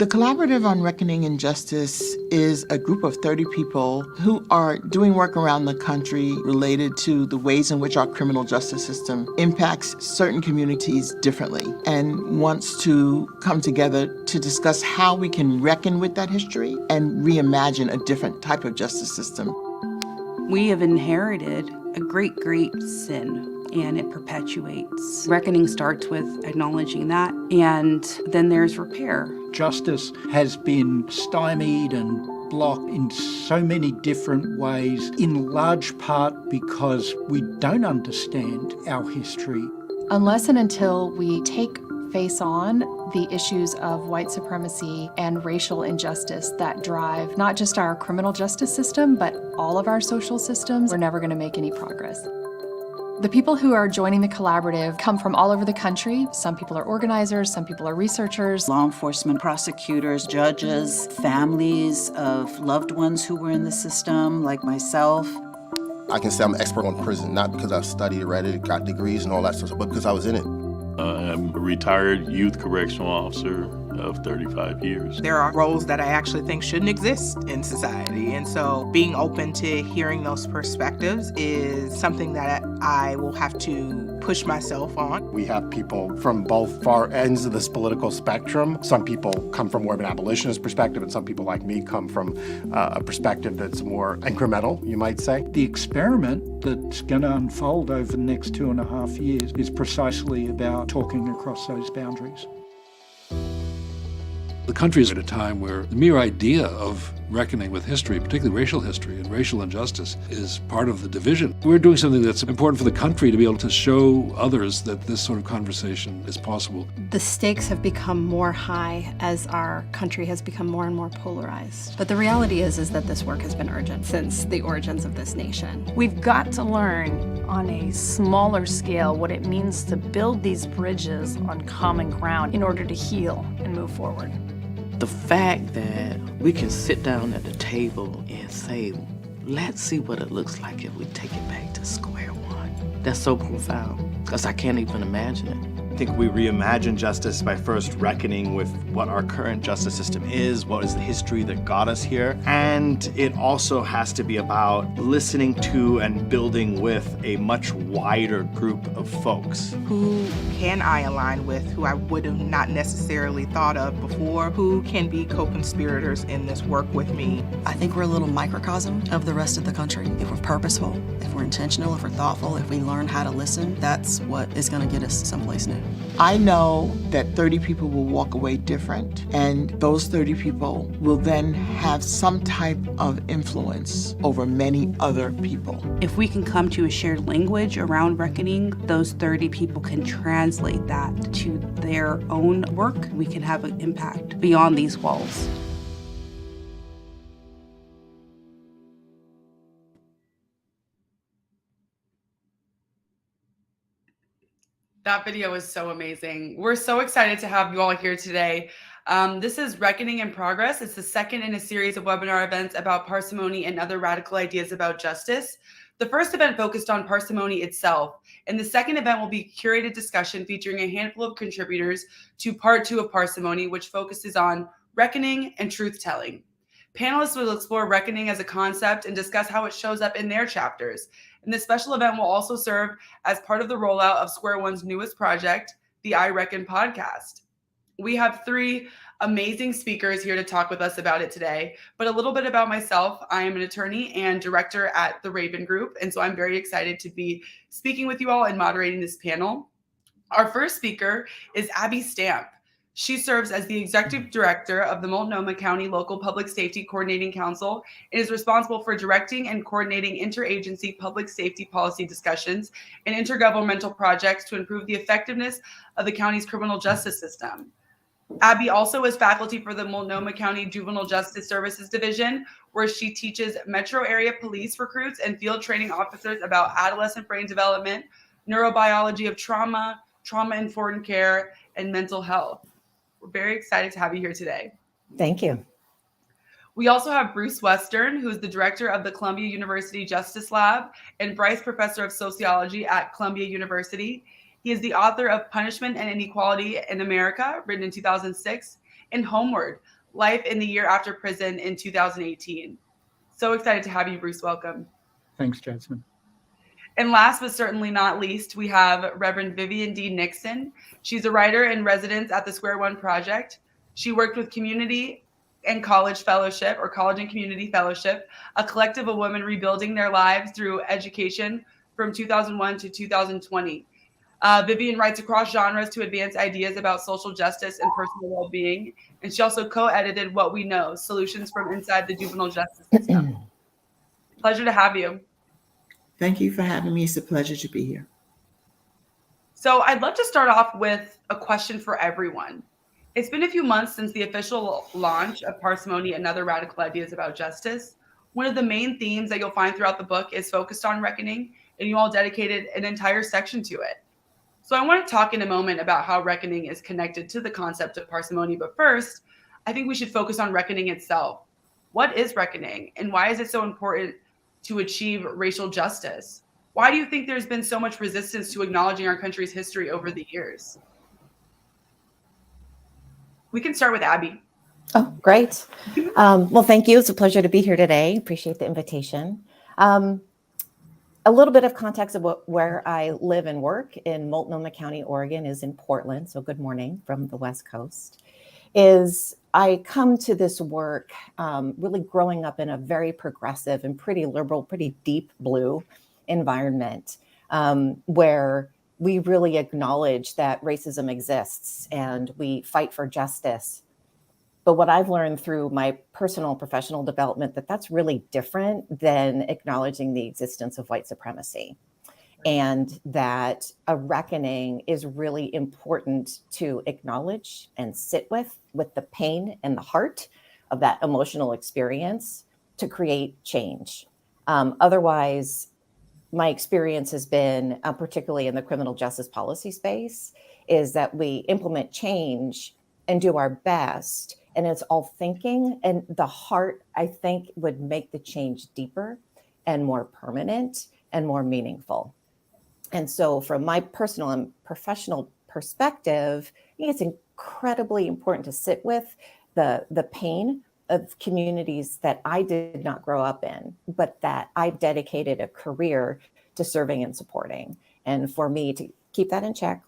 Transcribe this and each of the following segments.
The Collaborative on Reckoning Injustice is a group of 30 people who are doing work around the country related to the ways in which our criminal justice system impacts certain communities differently and wants to come together to discuss how we can reckon with that history and reimagine a different type of justice system. We have inherited a great, great sin, and it perpetuates. Reckoning starts with acknowledging that, and then there's repair. Justice has been stymied and blocked in so many different ways, in large part because we don't understand our history. Unless and until we take face on the issues of white supremacy and racial injustice that drive not just our criminal justice system, but all of our social systems, we're never going to make any progress. The people who are joining the collaborative come from all over the country. Some people are organizers, some people are researchers. Law enforcement, prosecutors, judges, families of loved ones who were in the system, like myself. I can say I'm an expert on prison, not because I've studied, read it, got degrees and all that stuff, but because I was in it. I'm a retired youth correctional officer of 35 years. There are roles that I actually think shouldn't exist in society, and so being open to hearing those perspectives is something that I will have to push myself on. We have people from both far ends of this political spectrum. Some people come from more of an abolitionist perspective, and some people like me come from a perspective that's more incremental, you might say. The experiment that's going to unfold over the next 2.5 years is precisely about talking across those boundaries. The country is at a time where the mere idea of reckoning with history, particularly racial history and racial injustice, is part of the division. We're doing something that's important for the country to be able to show others that this sort of conversation is possible. The stakes have become more high as our country has become more and more polarized. But the reality is that this work has been urgent since the origins of this nation. We've got to learn on a smaller scale what it means to build these bridges on common ground in order to heal and move forward. The fact that we can sit down at the table and say, let's see what it looks like if we take it back to square one. That's so profound, because I can't even imagine it. I think we reimagine justice by first reckoning with what our current justice system is, what is the history that got us here, and it also has to be about listening to and building with a much wider group of folks. Who can I align with, who I would have not necessarily thought of before, who can be co-conspirators in this work with me? I think we're a little microcosm of the rest of the country. If we're purposeful, if we're intentional, if we're thoughtful, if we learn how to listen, that's what is going to get us someplace new. I know that 30 people will walk away different, and those 30 people will then have some type of influence over many other people. If we can come to a shared language around reckoning, those 30 people can translate that to their own work. We can have an impact beyond these walls. That video was so amazing. We're so excited to have you all here today. This is Reckoning in Progress. It's the second in a series of webinar events about parsimony and other radical ideas about justice. The first event focused on parsimony itself, and the second event will be a curated discussion featuring a handful of contributors to part 2 of Parsimony, which focuses on reckoning and truth-telling. Panelists will explore reckoning as a concept and discuss how it shows up in their chapters. And this special event will also serve as part of the rollout of Square One's newest project, the I Reckon podcast. We have 3 amazing speakers here to talk with us about it today, but a little bit about myself. I am an attorney and director at the Raven Group, and so I'm very excited to be speaking with you all and moderating this panel. Our first speaker is Abby Stamp. She serves as the executive director of the Multnomah County Local Public Safety Coordinating Council and is responsible for directing and coordinating interagency public safety policy discussions and intergovernmental projects to improve the effectiveness of the county's criminal justice system. Abby also is faculty for the Multnomah County Juvenile Justice Services Division, where she teaches metro area police recruits and field training officers about adolescent brain development, neurobiology of trauma, trauma-informed care, and mental health. We're very excited to have you here today. Thank you. We also have Bruce Western, who is the director of the Columbia University Justice Lab and Bryce Professor of Sociology at Columbia University. He is the author of Punishment and Inequality in America, written in 2006, and Homeward, Life in the Year After Prison in 2018. So excited to have you, Bruce. Welcome. Thanks, Jasmine. And last but certainly not least, we have Reverend Vivian D. Nixon. She's a writer in residence at the Square One Project. She worked with Community and College Fellowship, or College and Community Fellowship, a collective of women rebuilding their lives through education from 2001 to 2020. Vivian writes across genres to advance ideas about social justice and personal well-being. And she also co-edited What We Know, Solutions from Inside the Juvenile Justice System. Pleasure to have you. Thank you for having me. It's a pleasure to be here. So I'd love to start off with a question for everyone. It's been a few months since the official launch of Parsimony and Other Radical Ideas About Justice. One of the main themes that you'll find throughout the book is focused on reckoning, and you all dedicated an entire section to it. So I want to talk in a moment about how reckoning is connected to the concept of parsimony, but first, I think we should focus on reckoning itself. What is reckoning, and why is it so important to achieve racial justice? Why do you think there's been so much resistance to acknowledging our country's history over the years? We can start with Abby. Oh, great. Well, thank you. It's a pleasure to be here today. Appreciate the invitation. A little bit of context of where I live and work in Multnomah County, Oregon is in Portland. So good morning from the West Coast. I come to this work really growing up in a very progressive and pretty liberal, pretty deep blue environment where we really acknowledge that racism exists and we fight for justice. But what I've learned through my personal and professional development, that's really different than acknowledging the existence of white supremacy. And that a reckoning is really important to acknowledge and sit with the pain and the heart of that emotional experience to create change. Otherwise, my experience has been, particularly in the criminal justice policy space, is that we implement change and do our best, and it's all thinking, and the heart, I think, would make the change deeper and more permanent and more meaningful. And so from my personal and professional perspective, I think it's incredibly important to sit with the pain of communities that I did not grow up in, but that I've dedicated a career to serving and supporting. And for me to keep that in check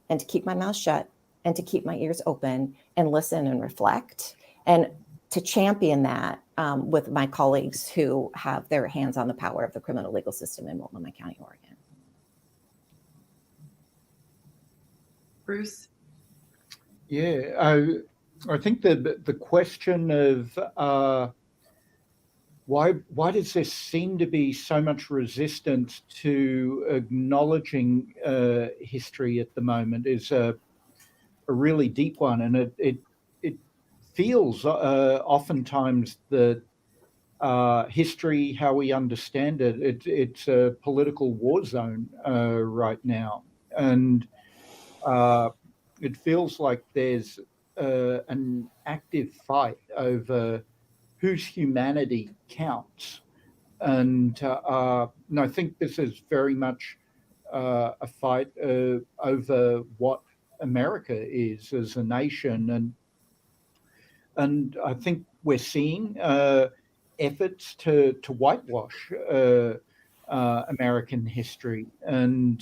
and to keep my mouth shut and to keep my ears open and listen and reflect and to champion that with my colleagues who have their hands on the power of the criminal legal system in Multnomah County, Oregon. Bruce? Yeah, I think the question of why does there seem to be so much resistance to acknowledging history at the moment is a really deep one, and it feels oftentimes that history, how we understand it's a political war zone right now, and it feels like there's an active fight over whose humanity counts. And I think this is very much a fight over what America is as a nation. And I think we're seeing efforts to whitewash American history. And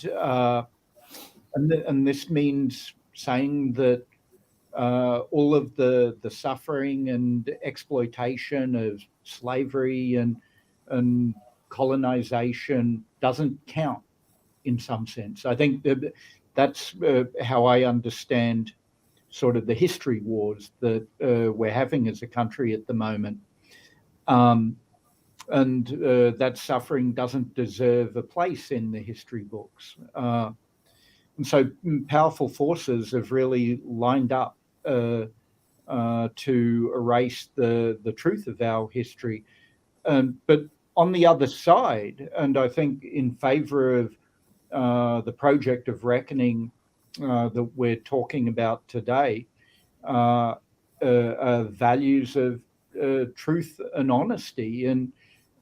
this means saying that all of the suffering and exploitation of slavery and colonization doesn't count in some sense. I think that's how I understand sort of the history wars that we're having as a country at the moment. And that suffering doesn't deserve a place in the history books. And so powerful forces have really lined up to erase the truth of our history. But on the other side, and I think in favor of the project of reckoning that we're talking about today, values of truth and honesty, and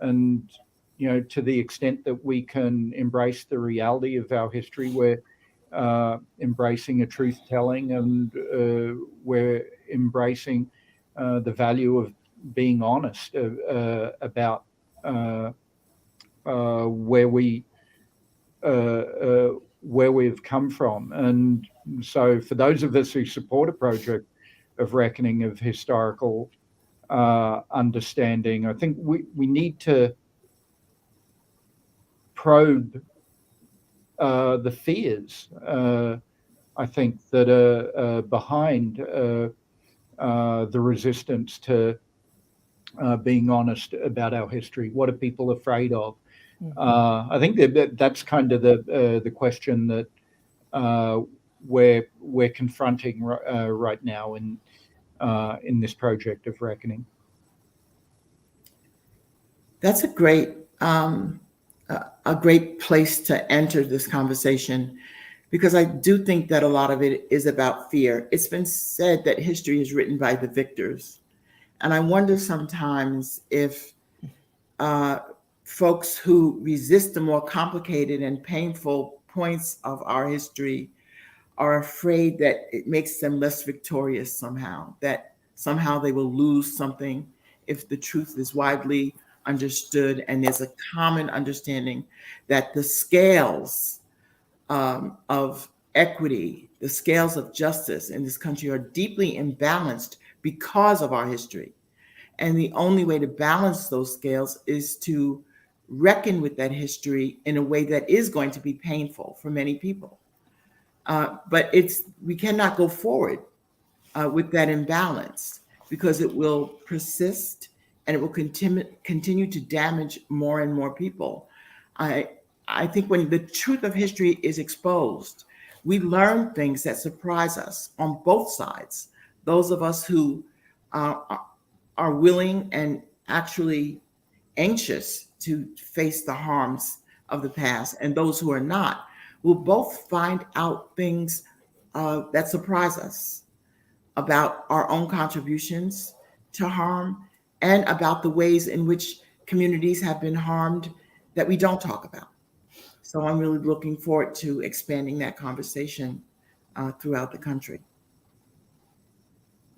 to the extent that we can embrace the reality of our history, we're embracing a truth telling, and we're embracing the value of being honest about where we've come from. And so for those of us who support a project of reckoning, of historical understanding, I think we need to probe the fears, I think, that are behind the resistance to being honest about our history. What are people afraid of? I think that's kind of the question that we're confronting right now in this project of reckoning. That's a great place to enter this conversation, because I do think that a lot of it is about fear. It's been said that history is written by the victors. And I wonder sometimes if folks who resist the more complicated and painful points of our history are afraid that it makes them less victorious somehow, that somehow they will lose something if the truth is widely understood and there's a common understanding that the scales of equity, the scales of justice in this country are deeply imbalanced because of our history. And the only way to balance those scales is to reckon with that history in a way that is going to be painful for many people. But we cannot go forward with that imbalance, because it will persist and it will continue to damage more and more people. I think when the truth of history is exposed, we learn things that surprise us on both sides. Those of us who are willing and actually anxious to face the harms of the past, and those who are not, will both find out things that surprise us about our own contributions to harm, and about the ways in which communities have been harmed that we don't talk about. So I'm really looking forward to expanding that conversation throughout the country.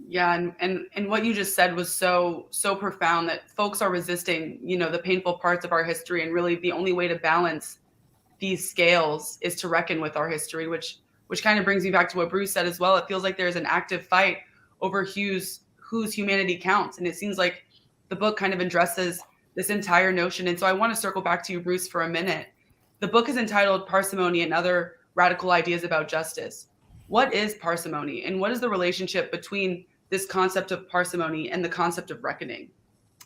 Yeah, and what you just said was so profound, that folks are resisting, the painful parts of our history, and really the only way to balance these scales is to reckon with our history, which kind of brings me back to what Bruce said as well. It feels like there's an active fight over whose humanity counts, and it seems like the book kind of addresses this entire notion. And so I want to circle back to you, Bruce, for a minute. The book is entitled Parsimony and Other Radical Ideas About Justice. What is parsimony, and what is the relationship between this concept of parsimony and the concept of reckoning?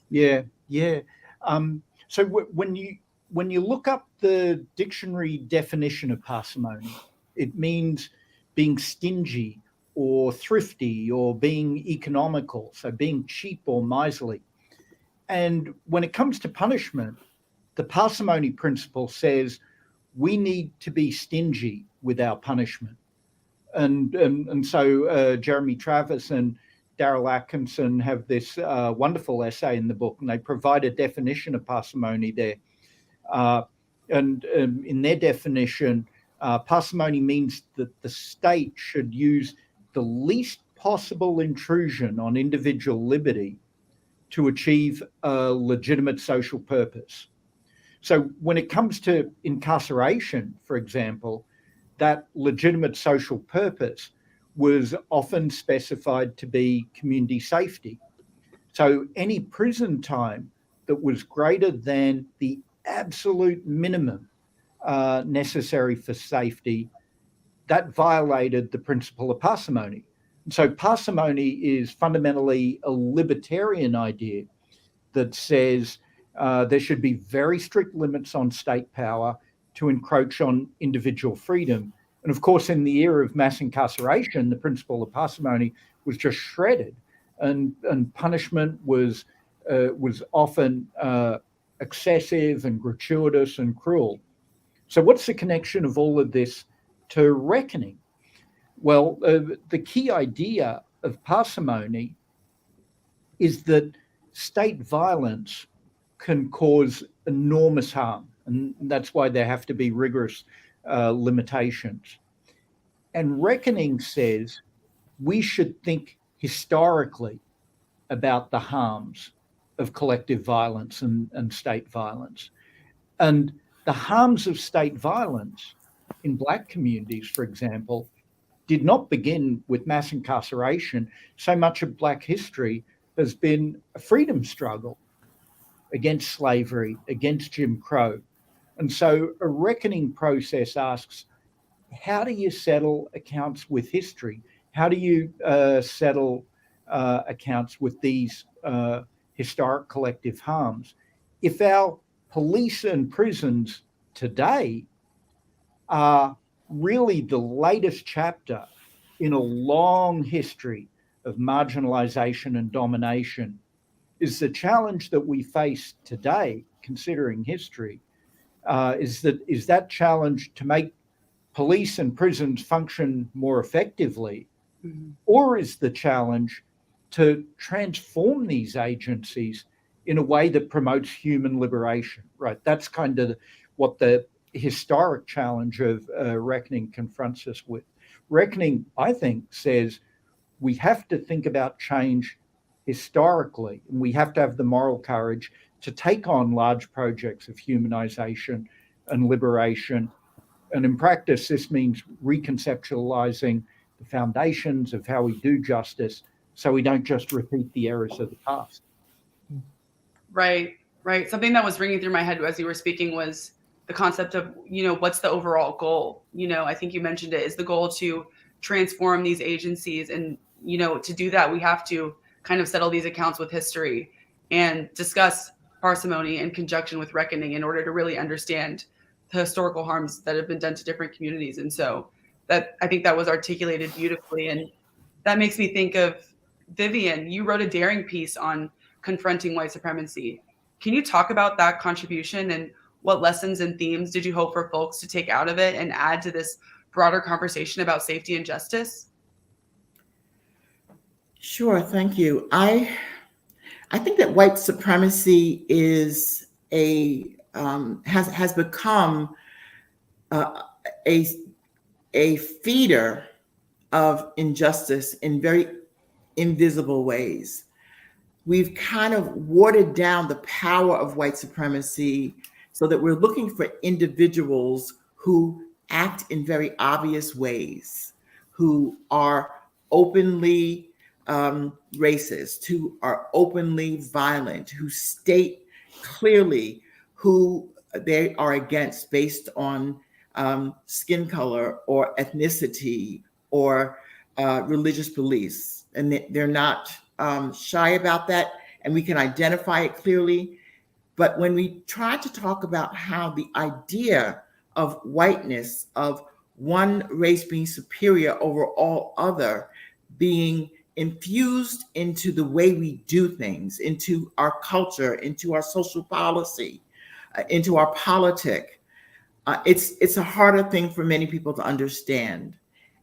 Yeah. So when you look up the dictionary definition of parsimony, it means being stingy or thrifty or being economical, so being cheap or miserly. And when it comes to punishment, the parsimony principle says we need to be stingy with our punishment. And so Jeremy Travis and Daryl Atkinson have this wonderful essay in the book, and they provide a definition of parsimony there. And in their definition, parsimony means that the state should use the least possible intrusion on individual liberty to achieve a legitimate social purpose. So when it comes to incarceration, for example, that legitimate social purpose was often specified to be community safety. So any prison time that was greater than the absolute minimum necessary for safety, that violated the principle of parsimony. So parsimony is fundamentally a libertarian idea that says there should be very strict limits on state power to encroach on individual freedom. And of course, in the era of mass incarceration, the principle of parsimony was just shredded, and punishment was often excessive and gratuitous and cruel. So what's the connection of all of this to reckoning? Well, the key idea of parsimony is that state violence can cause enormous harm, and that's why there have to be rigorous limitations. And reckoning says we should think historically about the harms of collective violence and state violence. And the harms of state violence in Black communities, for example, did not begin with mass incarceration. So much of Black history has been a freedom struggle against slavery, against Jim Crow. And so a reckoning process asks, how do you settle accounts with history? How do you settle accounts with these historic collective harms? If our police and prisons today are really the latest chapter in a long history of marginalization and domination, is the challenge that we face today, considering history, is that challenge to make police and prisons function more effectively, or is the challenge to transform these agencies in a way that promotes human liberation, right? That's kind of what the historic challenge of reckoning confronts us with. Reckoning, I think, says we have to think about change historically, and we have to have the moral courage to take on large projects of humanization and liberation. And in practice, this means reconceptualizing the foundations of how we do justice so we don't just repeat the errors of the past. Right. Something that was ringing through my head as you were speaking was the concept of, what's the overall goal? I think you mentioned it, is the goal to transform these agencies. And, to do that, we have to kind of settle these accounts with history and discuss parsimony in conjunction with reckoning in order to really understand the historical harms that have been done to different communities. And so I think that was articulated beautifully. And that makes me think of Vivian. You wrote a daring piece on confronting white supremacy. Can you talk about that contribution and what lessons and themes did you hope for folks to take out of it and add to this broader conversation about safety and justice? Sure, thank you. I think that white supremacy is has become a feeder of injustice in very invisible ways. We've kind of watered down the power of white supremacy so that we're looking for individuals who act in very obvious ways, who are openly racist, who are openly violent, who state clearly who they are against based on skin color or ethnicity or religious beliefs. And they're not shy about that, and we can identify it clearly. But when we try to talk about how the idea of whiteness, of one race being superior over all other, being infused into the way we do things, into our culture, into our social policy, into our politic, it's a harder thing for many people to understand.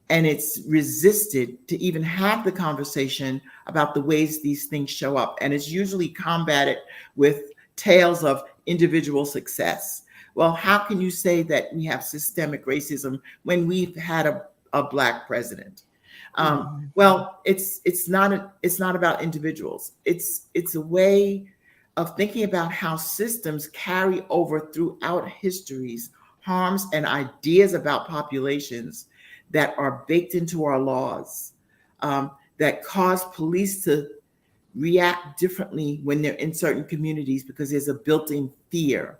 And it's resisted to even have the conversation about the ways these things show up. And it's usually combated with tales of individual success. Well, how can you say that we have systemic racism when we've had a Black president? Well, it's not about individuals. It's a way of thinking about how systems carry over throughout histories, harms and ideas about populations that are baked into our laws, that cause police to react differently when they're in certain communities because there's a built-in fear,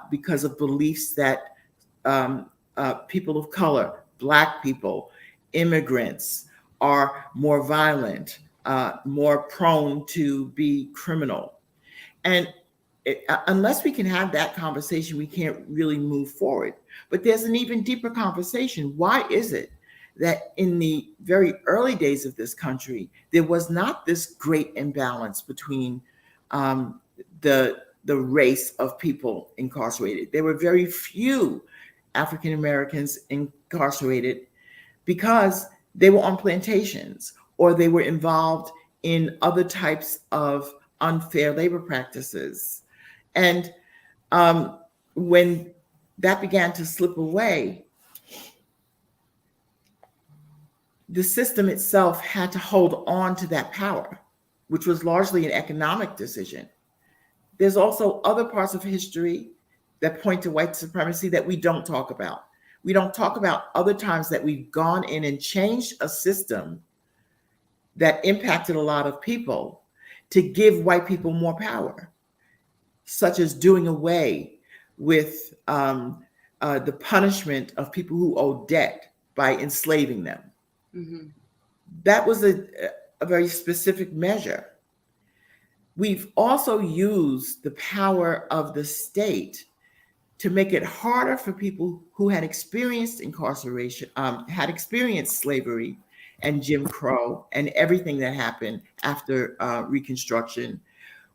because of beliefs that people of color, Black people, immigrants are more violent, more prone to be criminal. And unless we can have that conversation, we can't really move forward. But there's an even deeper conversation. Why is it that in the very early days of this country, there was not this great imbalance between the race of people incarcerated? There were very few African Americans incarcerated because they were on plantations or they were involved in other types of unfair labor practices. And when that began to slip away, the system itself had to hold on to that power, which was largely an economic decision. There's also other parts of history that point to white supremacy that we don't talk about. We don't talk about other times that we've gone in and changed a system that impacted a lot of people to give white people more power, such as doing away with the punishment of people who owe debt by enslaving them. Mm-hmm. That was a very specific measure. We've also used the power of the state to make it harder for people who had experienced incarceration, had experienced slavery and Jim Crow and everything that happened after Reconstruction.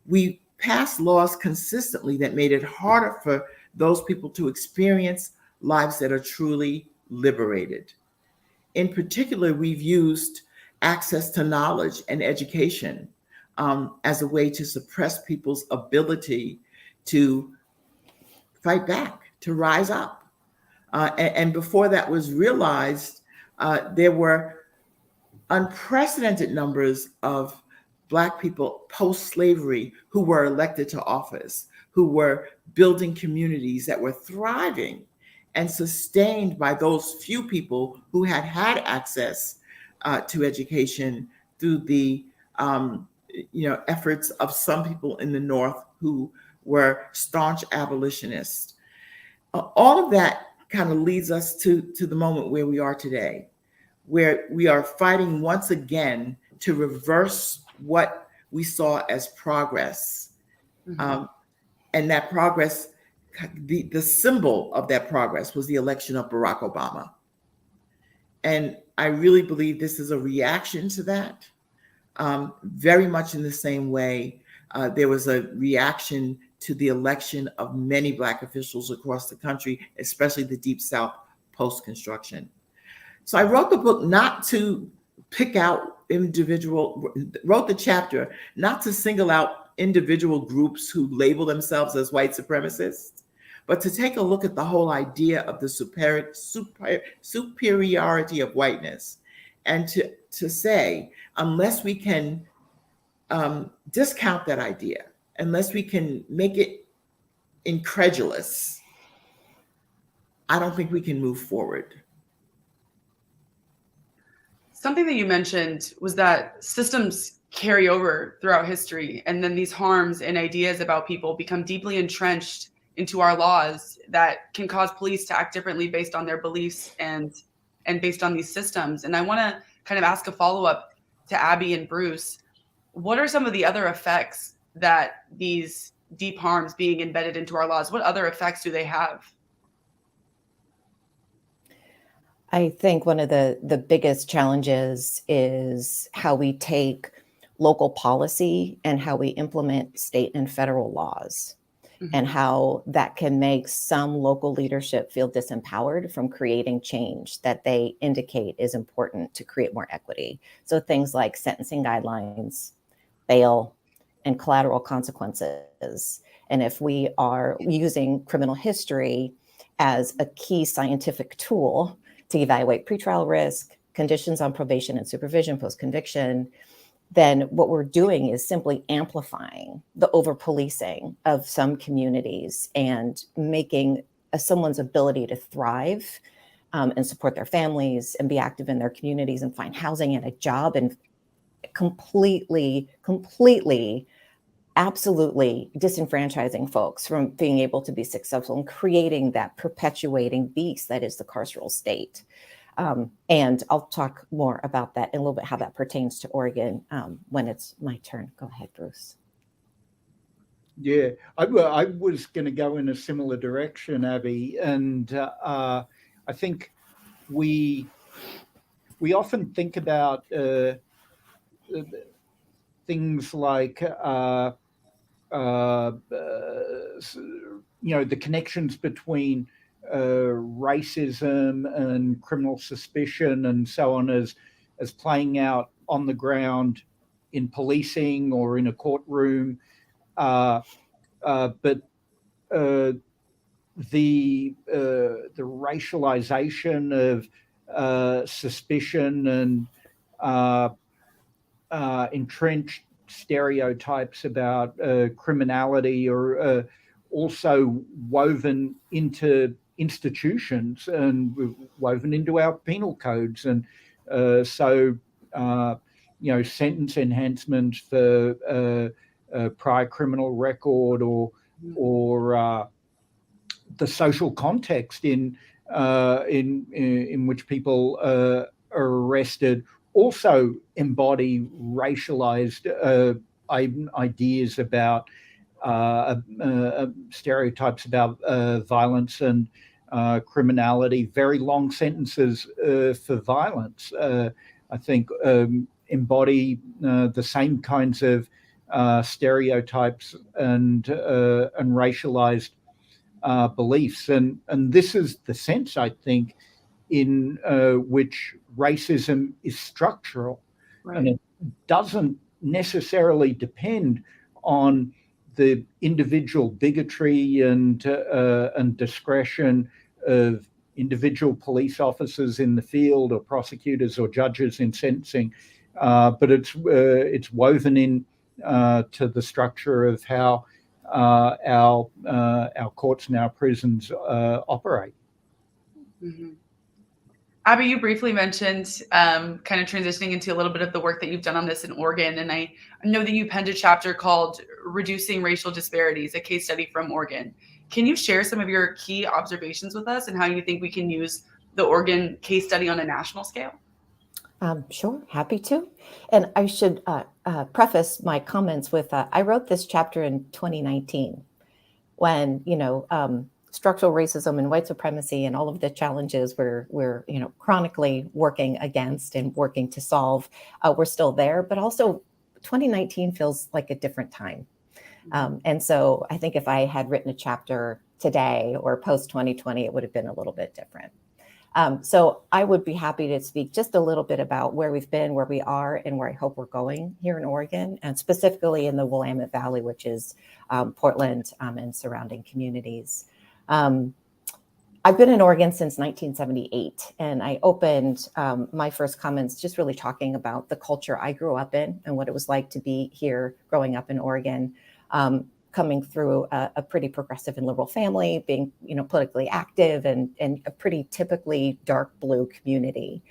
We passed laws consistently that made it harder for those people to experience lives that are truly liberated. In particular, we've used access to knowledge and education as a way to suppress people's ability to fight back, to rise up. And before that was realized, there were unprecedented numbers of Black people post-slavery who were elected to office, who were building communities that were thriving and sustained by those few people who had access to education through the efforts of some people in the North who were staunch abolitionists. All of that kind of leads us to the moment where we are today, where we are fighting once again to reverse what we saw as progress. Mm-hmm. And that progress, the symbol of that progress was the election of Barack Obama. And I really believe this is a reaction to that. Very much in the same way, there was a reaction to the election of many Black officials across the country, especially the Deep South post-construction. So I wrote the book not to pick out wrote the chapter not to single out individual groups who label themselves as white supremacists, but to take a look at the whole idea of the superiority of whiteness, and to say, unless we can discount that idea, unless we can make it incredulous, I don't think we can move forward. Something that you mentioned was that systems carry over throughout history, and then these harms and ideas about people become deeply entrenched into our laws that can cause police to act differently based on their beliefs and based on these systems. And I want to kind of ask a follow-up to Abby and Bruce. What are some of the other effects that these deep harms being embedded into our laws, what other effects do they have? I think one of the biggest challenges is how we take local policy and how we implement state and federal laws, and how that can make some local leadership feel disempowered from creating change that they indicate is important to create more equity. So things like sentencing guidelines, bail, and collateral consequences. And if we are using criminal history as a key scientific tool to evaluate pretrial risk, conditions on probation and supervision post-conviction, then what we're doing is simply amplifying the over-policing of some communities and making someone's ability to thrive and support their families and be active in their communities and find housing and a job, and completely, absolutely disenfranchising folks from being able to be successful and creating that perpetuating beast that is the carceral state. And I'll talk more about that in a little bit, how that pertains to Oregon when it's my turn. Go ahead, Bruce. Yeah, I was going to go in a similar direction, Abby, and I think we often think about things like the connections between racism and criminal suspicion and so on as playing out on the ground in policing or in a courtroom, but the racialization suspicion and entrenched stereotypes about criminality are also woven into institutions and woven into our penal codes. And sentence enhancement for prior criminal record or the social context in which people are arrested also embody racialized ideas about stereotypes about violence and criminality. Very long sentences for violence, I think, embody the same kinds of stereotypes and racialized beliefs. And this is the sense, I think, in which racism is structural. Right. And it doesn't necessarily depend on the individual bigotry and discretion of individual police officers in the field or prosecutors or judges in sentencing, but it's woven in to the structure of how our courts and our prisons operate. Mm-hmm. Abby, you briefly mentioned kind of transitioning into a little bit of the work that you've done on this in Oregon. And I know that you penned a chapter called Reducing Racial Disparities, a case study from Oregon. Can you share some of your key observations with us and how you think we can use the Oregon case study on a national scale? Sure, happy to. And I should preface my comments with, I wrote this chapter in 2019 when, structural racism and white supremacy and all of the challenges we're chronically working against and working to solve, we're still there. But also 2019 feels like a different time. And so I think if I had written a chapter today or post 2020, it would have been a little bit different. So I would be happy to speak just a little bit about where we've been, where we are, and where I hope we're going here in Oregon, and specifically in the Willamette Valley, which is Portland and surrounding communities. I've been in Oregon since 1978, and I opened my first comments just really talking about the culture I grew up in and what it was like to be here growing up in Oregon, coming through a pretty progressive and liberal family, being politically active and a pretty typically dark blue community,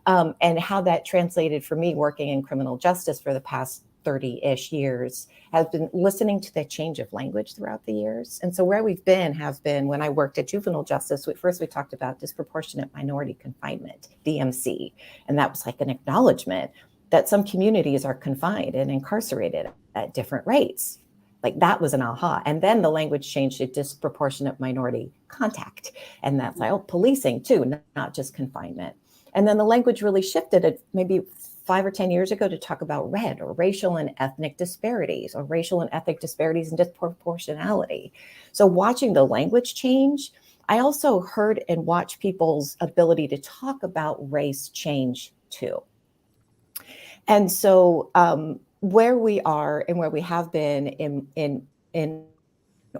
and how that translated for me working in criminal justice for the past 30-ish years has been listening to the change of language throughout the years. And so where we've been has been, when I worked at juvenile justice, we talked about disproportionate minority confinement, DMC. And that was like an acknowledgement that some communities are confined and incarcerated at different rates. Like that was an aha. And then the language changed to disproportionate minority contact. And that's like, policing too, not just confinement. And then the language really shifted at maybe 5 or 10 years ago to talk about RED, or racial and ethnic disparities, or racial and ethnic disparities and disproportionality. So watching the language change, I also heard and watched people's ability to talk about race change too. And so where we are and where we have been in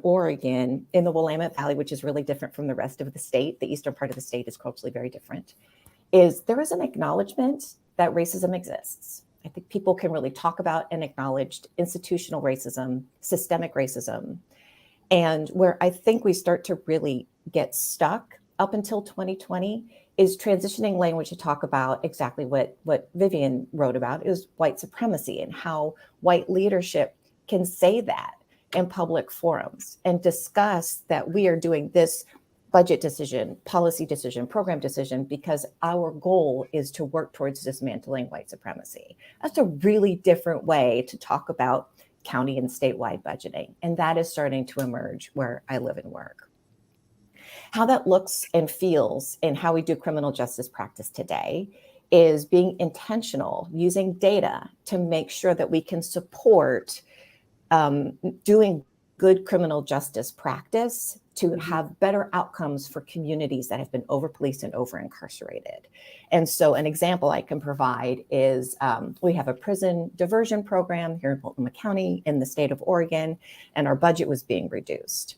Oregon, in the Willamette Valley, which is really different from the rest of the state, the eastern part of the state is culturally very different, is there is an acknowledgement that racism exists. I think people can really talk about and acknowledge institutional racism, systemic racism. And where I think we start to really get stuck up until 2020 is transitioning language to talk about exactly what Vivian wrote about, is white supremacy and how white leadership can say that in public forums and discuss that we are doing this budget decision, policy decision, program decision, because our goal is to work towards dismantling white supremacy. That's a really different way to talk about county and statewide budgeting. And that is starting to emerge where I live and work. How that looks and feels in how we do criminal justice practice today is being intentional, using data to make sure that we can support doing good criminal justice practice to have better outcomes for communities that have been over-policed and over-incarcerated. And so an example I can provide is we have a prison diversion program here in Multnomah County in the state of Oregon, and our budget was being reduced.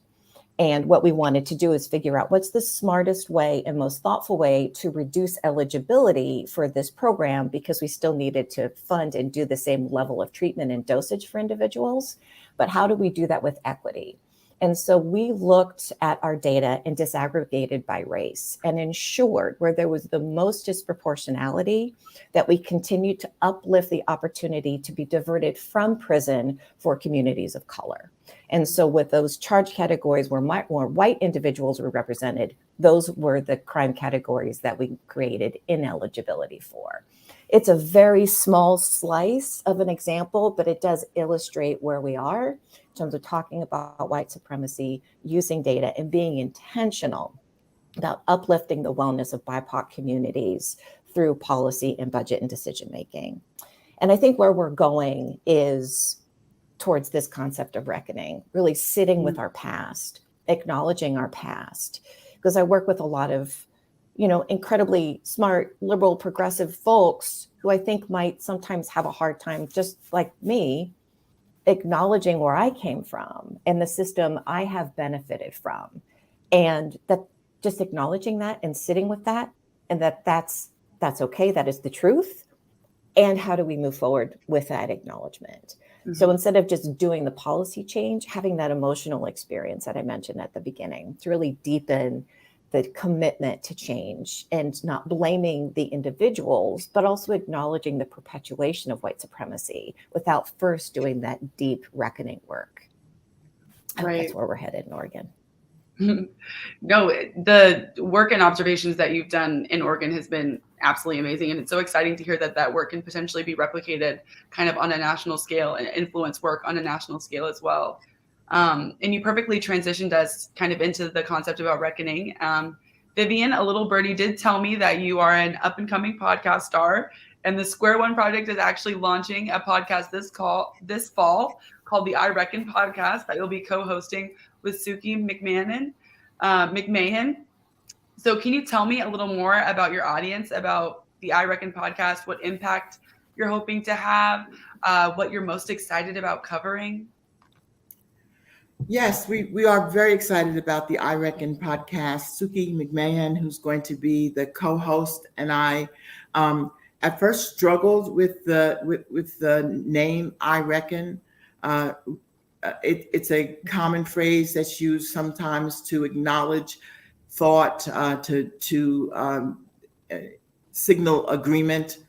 And what we wanted to do is figure out what's the smartest way and most thoughtful way to reduce eligibility for this program, because we still needed to fund and do the same level of treatment and dosage for individuals. But how do we do that with equity? And so we looked at our data and disaggregated by race and ensured where there was the most disproportionality that we continued to uplift the opportunity to be diverted from prison for communities of color. And so with those charge categories where more white individuals were represented, those were the crime categories that we created ineligibility for. It's a very small slice of an example, but it does illustrate where we are in terms of talking about white supremacy, using data, and being intentional about uplifting the wellness of BIPOC communities through policy and budget and decision making. And I think where we're going is towards this concept of reckoning, really sitting with our past, acknowledging our past, because I work with a lot of incredibly smart, liberal, progressive folks who I think might sometimes have a hard time, just like me, acknowledging where I came from and the system I have benefited from. And that just acknowledging that and sitting with that, and that's okay, that is the truth. And how do we move forward with that acknowledgement? Mm-hmm. So instead of just doing the policy change, having that emotional experience that I mentioned at the beginning to really deepen the commitment to change and not blaming the individuals, but also acknowledging the perpetuation of white supremacy without first doing that deep reckoning work. Right. That's where we're headed in Oregon. No, the work and observations that you've done in Oregon has been absolutely amazing. And it's so exciting to hear that that work can potentially be replicated kind of on a national scale and influence work on a national scale as well. And you perfectly transitioned us kind of into the concept about reckoning. Vivian, a little birdie, did tell me that you are an up and coming podcast star, and the Square One Project is actually launching a podcast this fall called the I Reckon podcast that you'll be co-hosting with Suki McMahon. So can you tell me a little more about your audience, about the I Reckon podcast, what impact you're hoping to have, what you're most excited about covering? Yes, we are very excited about the I Reckon podcast. Suki McMahon, who's going to be the co-host, and I at first struggled with the name I Reckon. It's a common phrase that's used sometimes to acknowledge thought, to signal agreement.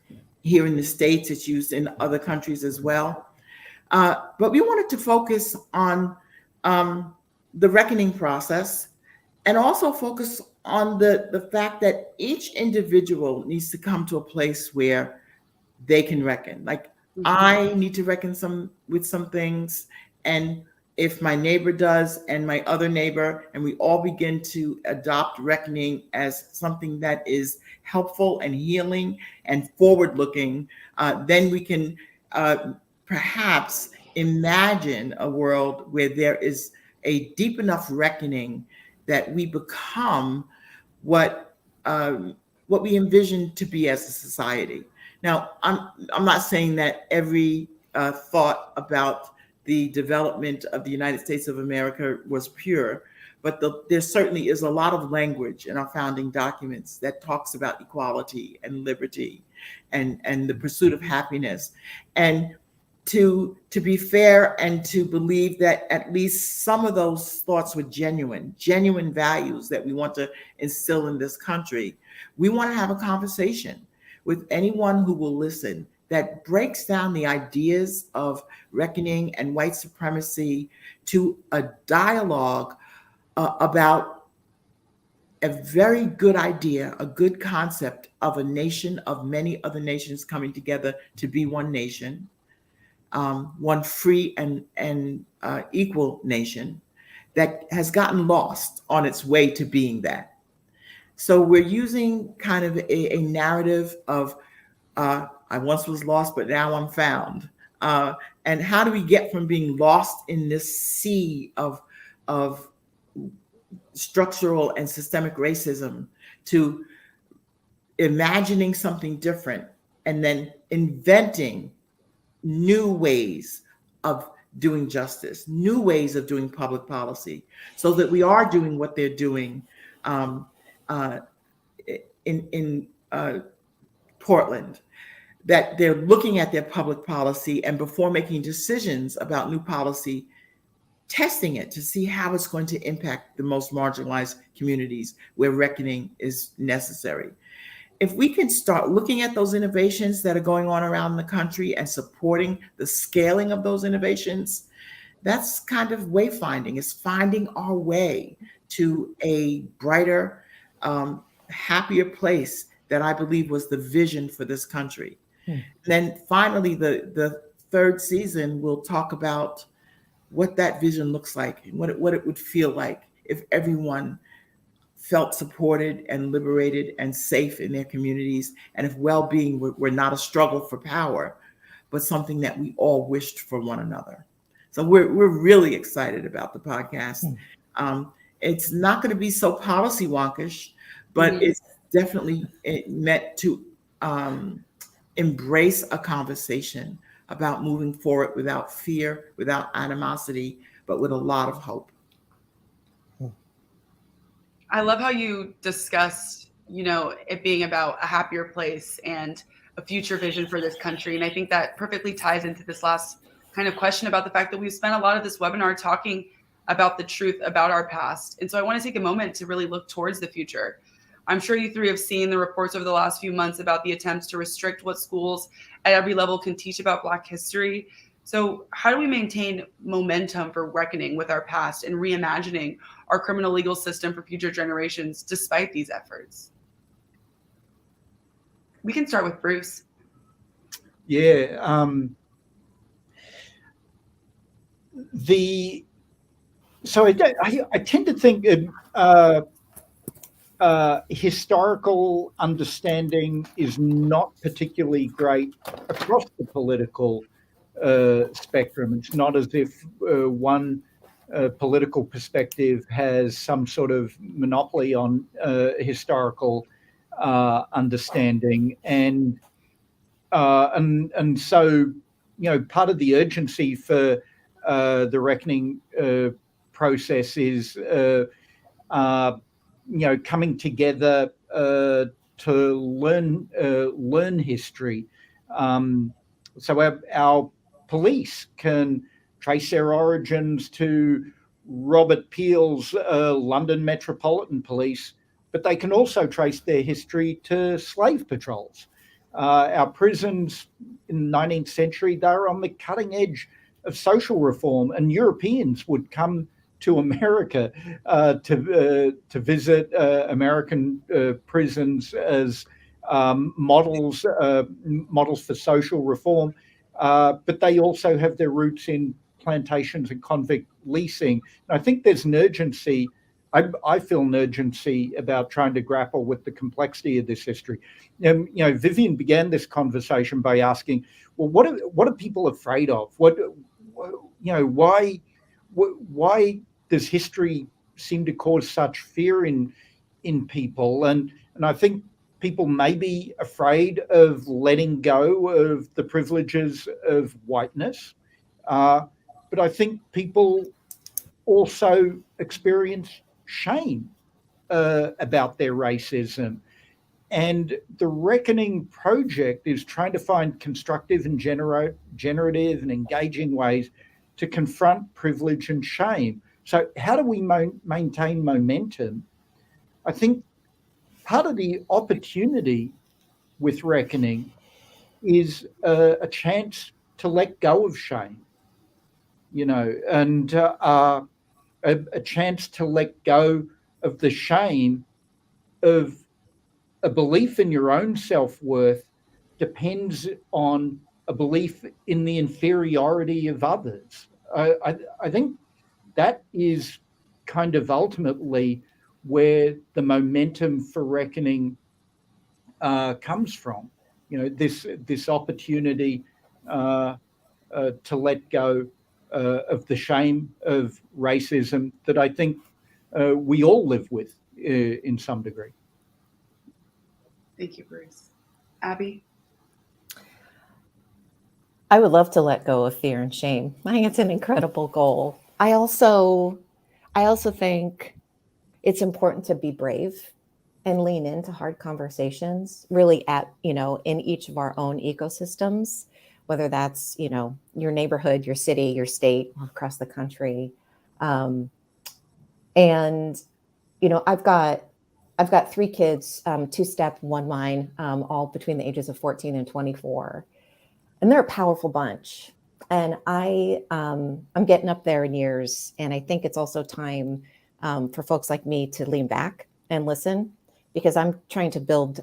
Here in the States, it's used in other countries as well. But we wanted to focus on the reckoning process, and also focus on the fact that each individual needs to come to a place where they can reckon. Like, I need to reckon with some things, and if my neighbor does, and my other neighbor, and we all begin to adopt reckoning as something that is helpful and healing and forward-looking, then we can perhaps imagine a world where there is a deep enough reckoning that we become what we envision to be as a society. Now, I'm not saying that every thought about the development of the United States of America was pure, but there certainly is a lot of language in our founding documents that talks about equality and liberty and the pursuit of happiness. And to be fair and to believe that at least some of those thoughts were genuine values that we want to instill in this country, we want to have a conversation with anyone who will listen that breaks down the ideas of reckoning and white supremacy to a dialogue about a very good idea, a good concept of a nation of many other nations coming together to be one nation. One free and equal nation that has gotten lost on its way to being that. So we're using kind of a narrative of I once was lost, but now I'm found. And how do we get from being lost in this sea of structural and systemic racism to imagining something different and then inventing new ways of doing justice, new ways of doing public policy, so that we are doing what they're doing in Portland, that they're looking at their public policy and before making decisions about new policy, testing it to see how it's going to impact the most marginalized communities where reckoning is necessary. If we can start looking at those innovations that are going on around the country and supporting the scaling of those innovations, that's kind of wayfinding. It's finding our way to a brighter, happier place that I believe was the vision for this country. Then finally, the third season will talk about what that vision looks like and what it would feel like if everyone felt supported and liberated and safe in their communities, and if well-being were not a struggle for power, but something that we all wished for one another. So we're really excited about the podcast. It's not going to be so policy wonkish, but it's definitely meant to embrace a conversation about moving forward without fear, without animosity, but with a lot of hope. I love how you discussed, it being about a happier place and a future vision for this country. And I think that perfectly ties into this last kind of question about the fact that we've spent a lot of this webinar talking about the truth about our past. And so I want to take a moment to really look towards the future. I'm sure you three have seen the reports over the last few months about the attempts to restrict what schools at every level can teach about Black history. So how do we maintain momentum for reckoning with our past and reimagining our criminal legal system for future generations despite these efforts? We can start with Bruce. Yeah. So I tend to think historical understanding is not particularly great across the political spectrum. It's not as if one political perspective has some sort of monopoly on historical understanding, and so part of the urgency for the reckoning process is coming together to learn history. So our police can trace their origins to Robert Peel's London Metropolitan Police, but they can also trace their history to slave patrols. Our prisons in the 19th century, they were on the cutting edge of social reform, and Europeans would come to America to visit American prisons as models for social reform. But they also have their roots in plantations and convict leasing. And I think there's an urgency. I feel an urgency about trying to grapple with the complexity of this history. Vivian began this conversation by asking, well, what are people afraid of? Why does history seem to cause such fear in people? And I think people may be afraid of letting go of the privileges of whiteness. But I think people also experience shame about their racism. And the Reckoning Project is trying to find constructive and generative and engaging ways to confront privilege and shame. So how do we maintain momentum? I think part of the opportunity with Reckoning is a chance to let go of shame, and a chance to let go of the shame of a belief in your own self-worth depends on a belief in the inferiority of others. I think that is kind of ultimately where the momentum for Reckoning comes from. This opportunity to let go of the shame of racism that I think we all live with in some degree. Thank you, Bruce. Abby? I would love to let go of fear and shame. I think it's an incredible goal. I also think it's important to be brave and lean into hard conversations, really at, in each of our own ecosystems, whether that's, your neighborhood, your city, your state, or across the country. And, I've got 3 kids, 2 step, 1 mine, all between the ages of 14 and 24. And they're a powerful bunch. And I'm getting up there in years. And I think it's also time for folks like me to lean back and listen, because I'm trying to build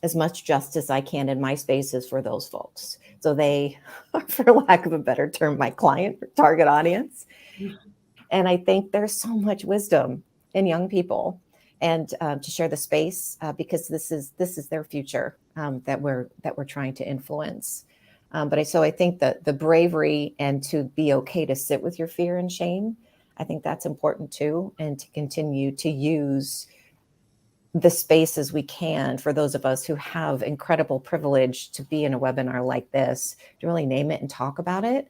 as much justice I can in my spaces for those folks. So they are, for lack of a better term, my client or target audience. And I think there's so much wisdom in young people, and to share the space because this is their future that we're trying to influence. So I think that the bravery and to be okay to sit with your fear and shame, I think that's important too, and to continue to use the space as we can for those of us who have incredible privilege to be in a webinar like this, to really name it and talk about it,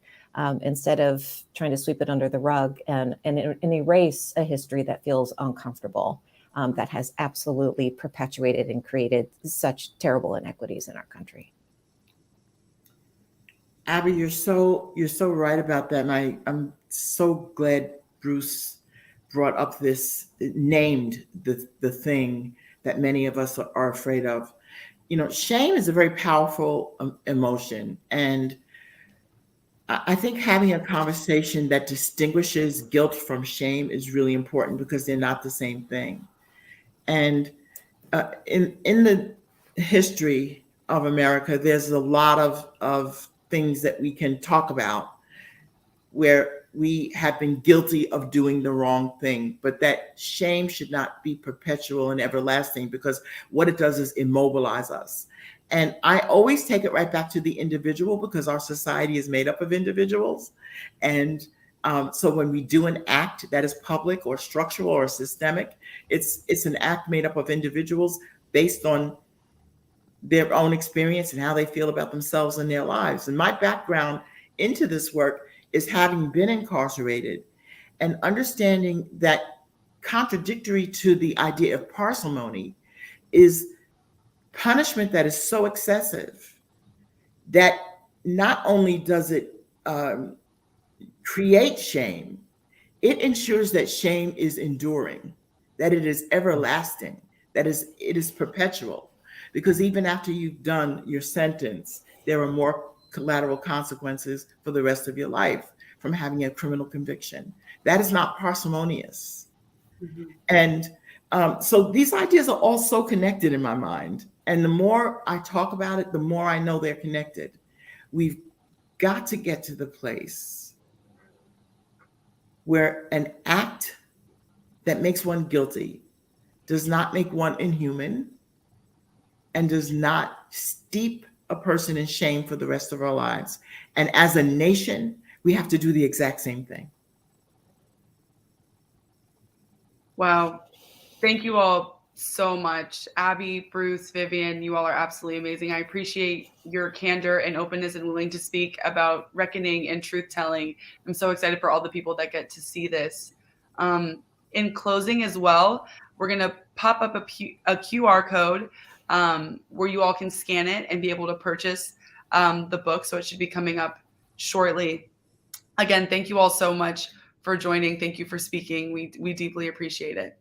instead of trying to sweep it under the rug and erase a history that feels uncomfortable, that has absolutely perpetuated and created such terrible inequities in our country. Abby, you're so right about that, and I'm so glad Bruce brought up this, named the thing that many of us are afraid of. Shame is a very powerful emotion, and I think having a conversation that distinguishes guilt from shame is really important, because they're not the same thing. And in the history of America, there's a lot of things that we can talk about where we have been guilty of doing the wrong thing, but that shame should not be perpetual and everlasting, because what it does is immobilize us. And I always take it right back to the individual, because our society is made up of individuals. And so when we do an act that is public or structural or systemic, it's an act made up of individuals based on their own experience and how they feel about themselves and their lives. And my background into this work is having been incarcerated and understanding that contradictory to the idea of parsimony is punishment that is so excessive that not only does it create shame, it ensures that shame is enduring, that it is everlasting, that it is perpetual. Because even after you've done your sentence, there are more collateral consequences for the rest of your life from having a criminal conviction. That is not parsimonious. Mm-hmm. And so these ideas are all so connected in my mind. And the more I talk about it, the more I know they're connected. We've got to get to the place where an act that makes one guilty does not make one inhuman and does not steep a person in shame for the rest of our lives. And as a nation, we have to do the exact same thing. Wow. Thank you all so much. Abby, Bruce, Vivian, you all are absolutely amazing. I appreciate your candor and openness and willing to speak about reckoning and truth-telling. I'm so excited for all the people that get to see this. In closing as well, we're going to pop up a QR code where you all can scan it and be able to purchase the book. So it should be coming up shortly. Again, thank you all so much for joining. Thank you for speaking. We deeply appreciate it.